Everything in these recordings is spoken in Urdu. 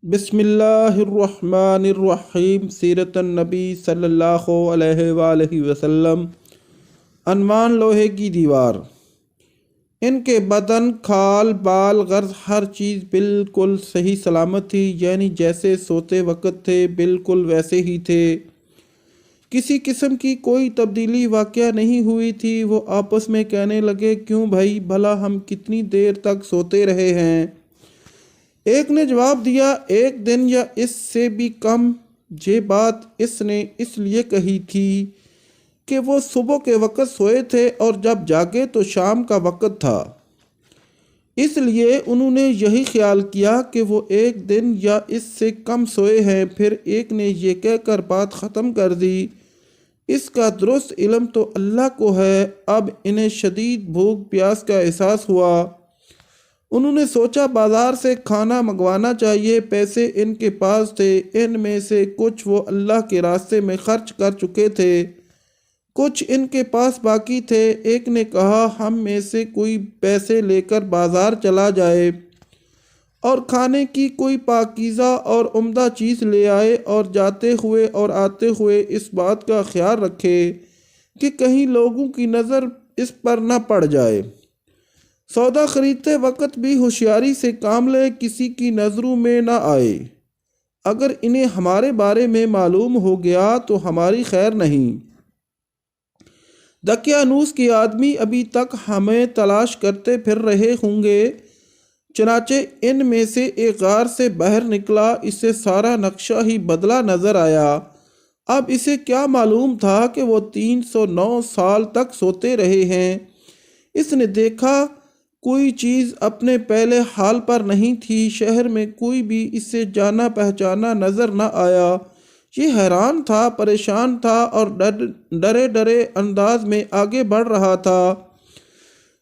بسم اللہ الرحمن الرحیم، سیرت النبی صلی اللہ علیہ وآلہ وسلم۔ عنوان: لوہے کی دیوار۔ ان کے بدن، کھال بال غرض ہر چیز بالکل صحیح سلامت تھی، یعنی جیسے سوتے وقت تھے بالکل ویسے ہی تھے، کسی قسم کی کوئی تبدیلی واقع نہیں ہوئی تھی۔ وہ آپس میں کہنے لگے، کیوں بھائی، بھلا ہم کتنی دیر تک سوتے رہے ہیں؟ ایک نے جواب دیا، ایک دن یا اس سے بھی کم۔ یہ بات اس نے اس لیے کہی تھی کہ وہ صبح کے وقت سوئے تھے اور جب جاگے تو شام کا وقت تھا، اس لیے انہوں نے یہی خیال کیا کہ وہ ایک دن یا اس سے کم سوئے ہیں۔ پھر ایک نے یہ کہہ کر بات ختم کر دی، اس کا درست علم تو اللہ کو ہے۔ اب انہیں شدید بھوک پیاس کا احساس ہوا۔ انہوں نے سوچا بازار سے کھانا منگوانا چاہیے۔ پیسے ان کے پاس تھے، ان میں سے کچھ وہ اللہ کے راستے میں خرچ کر چکے تھے، کچھ ان کے پاس باقی تھے۔ ایک نے کہا، ہم میں سے کوئی پیسے لے کر بازار چلا جائے اور کھانے کی کوئی پاکیزہ اور عمدہ چیز لے آئے، اور جاتے ہوئے اور آتے ہوئے اس بات کا خیال رکھے کہ کہیں لوگوں کی نظر اس پر نہ پڑ جائے۔ سودا خریدتے وقت بھی ہوشیاری سے کام لے، کسی کی نظروں میں نہ آئے۔ اگر انہیں ہمارے بارے میں معلوم ہو گیا تو ہماری خیر نہیں۔ دقیانوس کے آدمی ابھی تک ہمیں تلاش کرتے پھر رہے ہوں گے۔ چنانچہ ان میں سے ایک غار سے باہر نکلا، اسے سارا نقشہ ہی بدلا نظر آیا۔ اب اسے کیا معلوم تھا کہ وہ 309 سال تک سوتے رہے ہیں۔ اس نے دیکھا کوئی چیز اپنے پہلے حال پر نہیں تھی، شہر میں کوئی بھی اسے جانا پہچانا نظر نہ آیا۔ یہ حیران تھا، پریشان تھا اور ڈرے ڈرے انداز میں آگے بڑھ رہا تھا۔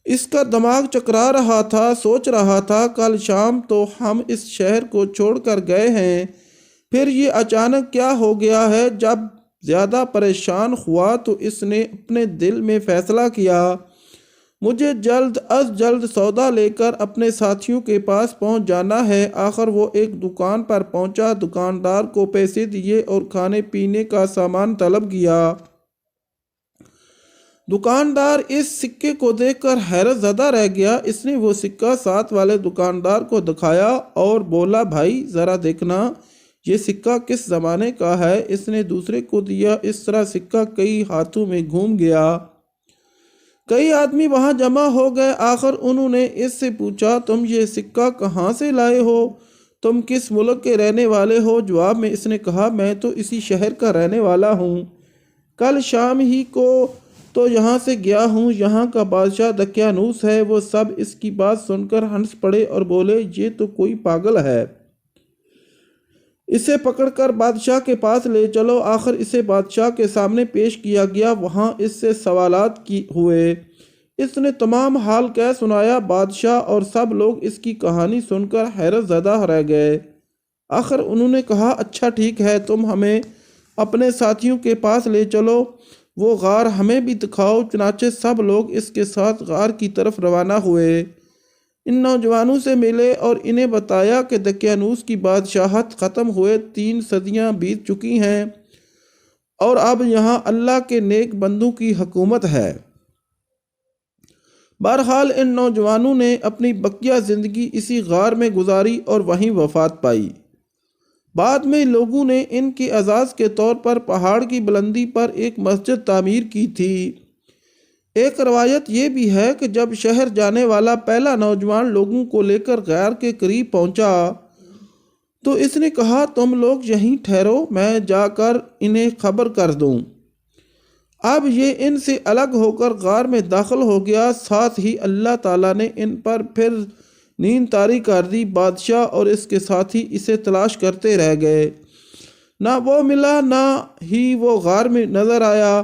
اس کا دماغ چکرا رہا تھا، سوچ رہا تھا، کل شام تو ہم اس شہر کو چھوڑ کر گئے ہیں، پھر یہ اچانک کیا ہو گیا ہے؟ جب زیادہ پریشان ہوا تو اس نے اپنے دل میں فیصلہ کیا، مجھے جلد از جلد سودا لے کر اپنے ساتھیوں کے پاس پہنچ جانا ہے۔ آخر وہ ایک دکان پر پہنچا، دکاندار کو پیسے دیے اور کھانے پینے کا سامان طلب کیا۔ دکاندار اس سکے کو دیکھ کر حیرت زدہ رہ گیا۔ اس نے وہ سکہ ساتھ والے دکاندار کو دکھایا اور بولا، بھائی ذرا دیکھنا، یہ سکہ کس زمانے کا ہے؟ اس نے دوسرے کو دیا۔ اس طرح سکہ کئی ہاتھوں میں گھوم گیا۔ کئی آدمی وہاں جمع ہو گئے۔ آخر انہوں نے اس سے پوچھا، تم یہ سکہ کہاں سے لائے ہو؟ تم کس ملک کے رہنے والے ہو؟ جواب میں اس نے کہا، میں تو اسی شہر کا رہنے والا ہوں، کل شام ہی کو تو یہاں سے گیا ہوں۔ یہاں کا بادشاہ دقیانوس ہے۔ وہ سب اس کی بات سن کر ہنس پڑے اور بولے، یہ تو کوئی پاگل ہے، اسے پکڑ کر بادشاہ کے پاس لے چلو۔ آخر اسے بادشاہ کے سامنے پیش کیا گیا، وہاں اس سے سوالات ہوئے۔ اس نے تمام حال کہہ سنایا۔ بادشاہ اور سب لوگ اس کی کہانی سن کر حیرت زدہ رہ گئے۔ آخر انہوں نے کہا، اچھا ٹھیک ہے، تم ہمیں اپنے ساتھیوں کے پاس لے چلو، وہ غار ہمیں بھی دکھاؤ۔ چنانچہ سب لوگ اس کے ساتھ غار کی طرف روانہ ہوئے۔ ان نوجوانوں سے ملے اور انہیں بتایا کہ دقیانوس کی بادشاہت ختم ہوئے 3 صدیاں بیت چکی ہیں اور اب یہاں اللہ کے نیک بندوں کی حکومت ہے۔ بہرحال ان نوجوانوں نے اپنی بقیہ زندگی اسی غار میں گزاری اور وہیں وفات پائی۔ بعد میں لوگوں نے ان کے اعزاز کے طور پر پہاڑ کی بلندی پر ایک مسجد تعمیر کی تھی۔ ایک روایت یہ بھی ہے کہ جب شہر جانے والا پہلا نوجوان لوگوں کو لے کر غار کے قریب پہنچا تو اس نے کہا، تم لوگ یہیں ٹھہرو، میں جا کر انہیں خبر کر دوں۔ اب یہ ان سے الگ ہو کر غار میں داخل ہو گیا۔ ساتھ ہی اللہ تعالیٰ نے ان پر پھر نیند طاری کر دی۔ بادشاہ اور اس کے ساتھی اسے تلاش کرتے رہ گئے، نہ وہ ملا نہ ہی وہ غار میں نظر آیا۔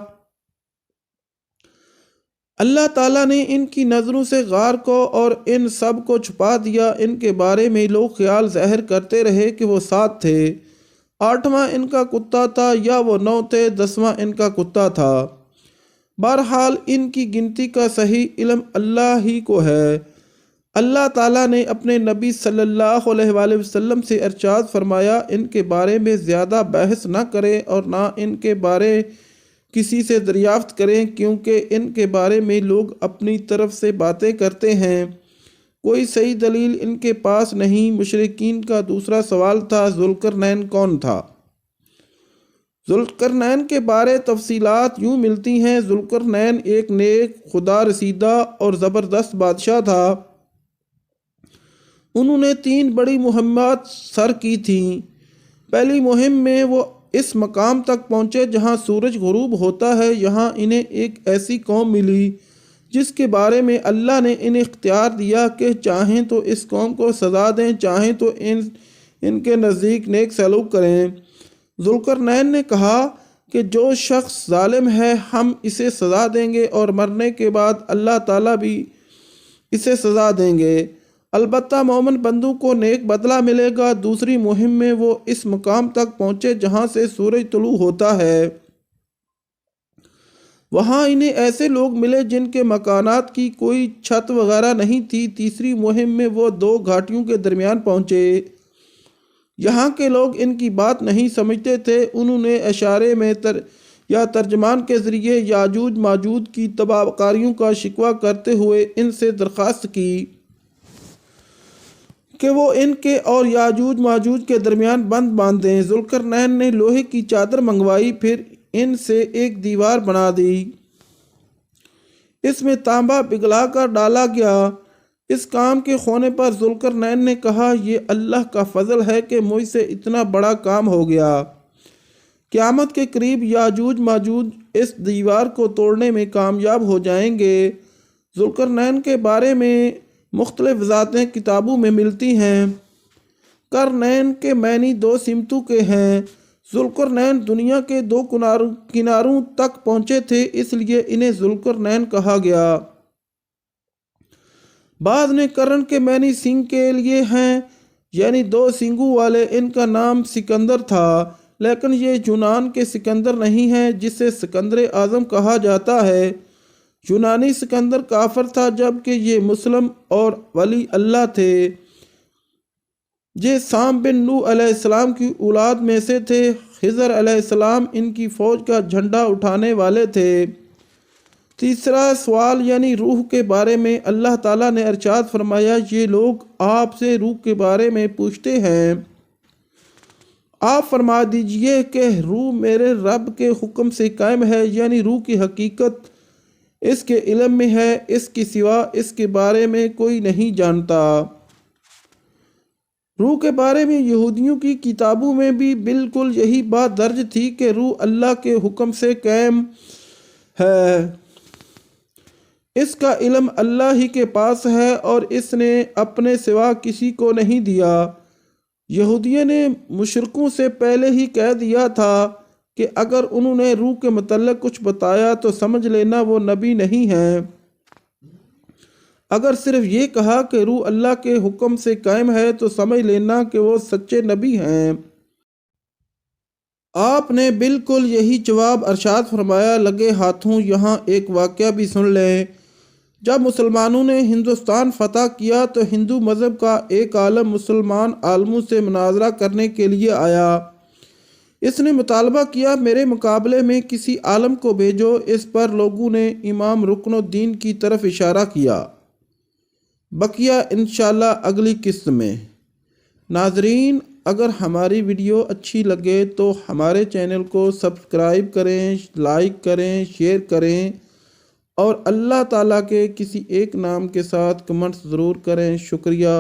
اللہ تعالیٰ نے ان کی نظروں سے غار کو اور ان سب کو چھپا دیا۔ ان کے بارے میں لوگ خیال ظاہر کرتے رہے کہ وہ 7 تھے، 8واں ان کا کتا تھا، یا وہ 9 تھے، 10واں ان کا کتا تھا۔ بہرحال ان کی گنتی کا صحیح علم اللہ ہی کو ہے۔ اللہ تعالیٰ نے اپنے نبی صلی اللہ علیہ وآلہ وسلم سے ارشاد فرمایا، ان کے بارے میں زیادہ بحث نہ کریں اور نہ ان کے بارے کسی سے دریافت کریں، کیونکہ ان کے بارے میں لوگ اپنی طرف سے باتیں کرتے ہیں، کوئی صحیح دلیل ان کے پاس نہیں۔ مشرکین کا دوسرا سوال تھا، ذوالقرنین کون تھا؟ ذوالقرنین کے بارے تفصیلات یوں ملتی ہیں، ذوالقرنین ایک نیک، خدا رسیدہ اور زبردست بادشاہ تھا۔ انہوں نے 3 بڑی مہمات سر کی تھیں۔ پہلی مہم میں وہ اس مقام تک پہنچے جہاں سورج غروب ہوتا ہے۔ یہاں انہیں ایک ایسی قوم ملی جس کے بارے میں اللہ نے انہیں اختیار دیا کہ چاہیں تو اس قوم کو سزا دیں، چاہیں تو ان کے نزدیک نیک سلوک کریں۔ ذوالقرنین نے کہا کہ جو شخص ظالم ہے ہم اسے سزا دیں گے اور مرنے کے بعد اللہ تعالیٰ بھی اسے سزا دیں گے، البتہ مومن بندوں کو نیک بدلہ ملے گا۔ دوسری مہم میں وہ اس مقام تک پہنچے جہاں سے سورج طلوع ہوتا ہے۔ وہاں انہیں ایسے لوگ ملے جن کے مکانات کی کوئی چھت وغیرہ نہیں تھی۔ تیسری مہم میں وہ 2 گھاٹیوں کے درمیان پہنچے۔ یہاں کے لوگ ان کی بات نہیں سمجھتے تھے۔ انہوں نے اشارے میں یا ترجمان کے ذریعے یاجوج ماجوج کی تباہ کاریوں کا شکوہ کرتے ہوئے ان سے درخواست کی کہ وہ ان کے اور یاجوج ماجوج کے درمیان بند باندھ دیں۔ ذوالقرنین نے لوہے کی چادر منگوائی، پھر ان سے ایک دیوار بنا دی۔ اس میں تانبا پگھلا کر ڈالا گیا۔ اس کام کے ہونے پر ذوالقرنین نے کہا، یہ اللہ کا فضل ہے کہ مجھ سے اتنا بڑا کام ہو گیا۔ قیامت کے قریب یاجوج ماجوج اس دیوار کو توڑنے میں کامیاب ہو جائیں گے۔ ذوالقرنین کے بارے میں مختلف وضاحتیں کتابوں میں ملتی ہیں۔ قرنین کے معنی 2 سمتوں کے ہیں۔ ذوالقرنین دنیا کے 2 کناروں تک پہنچے تھے، اس لیے انہیں ذوالقرنین کہا گیا۔ بعض نے قرن کے معنی سنگ کے لیے ہیں، یعنی 2 سنگوں والے۔ ان کا نام سکندر تھا، لیکن یہ یونان کے سکندر نہیں ہے جسے سکندر اعظم کہا جاتا ہے۔ یونانی سکندر کافر تھا، جبکہ یہ مسلم اور ولی اللہ تھے۔ یہ سام بن نوح علیہ السلام کی اولاد میں سے تھے۔ خضر علیہ السلام ان کی فوج کا جھنڈا اٹھانے والے تھے۔ تیسرا سوال یعنی روح کے بارے میں اللہ تعالیٰ نے ارشاد فرمایا، یہ لوگ آپ سے روح کے بارے میں پوچھتے ہیں، آپ فرما دیجئے کہ روح میرے رب کے حکم سے قائم ہے، یعنی روح کی حقیقت اس کے علم میں ہے، اس کے سوا اس کے بارے میں کوئی نہیں جانتا۔ روح کے بارے میں یہودیوں کی کتابوں میں بھی بالکل یہی بات درج تھی کہ روح اللہ کے حکم سے قائم ہے، اس کا علم اللہ ہی کے پاس ہے اور اس نے اپنے سوا کسی کو نہیں دیا۔ یہودیوں نے مشرکوں سے پہلے ہی کہہ دیا تھا کہ اگر انہوں نے روح کے متعلق کچھ بتایا تو سمجھ لینا وہ نبی نہیں ہیں۔ اگر صرف یہ کہا کہ روح اللہ کے حکم سے قائم ہے تو سمجھ لینا کہ وہ سچے نبی ہیں۔ آپ نے بالکل یہی جواب ارشاد فرمایا۔ لگے ہاتھوں یہاں ایک واقعہ بھی سن لیں۔ جب مسلمانوں نے ہندوستان فتح کیا تو ہندو مذہب کا ایک عالم مسلمان عالموں سے مناظرہ کرنے کے لیے آیا۔ اس نے مطالبہ کیا، میرے مقابلے میں کسی عالم کو بھیجو۔ اس پر لوگوں نے امام رکن الدین کی طرف اشارہ کیا۔ بقیہ انشاءاللہ اگلی قسط میں۔ ناظرین، اگر ہماری ویڈیو اچھی لگے تو ہمارے چینل کو سبسکرائب کریں، لائک کریں، شیئر کریں اور اللہ تعالیٰ کے کسی ایک نام کے ساتھ کمنٹس ضرور کریں۔ شکریہ۔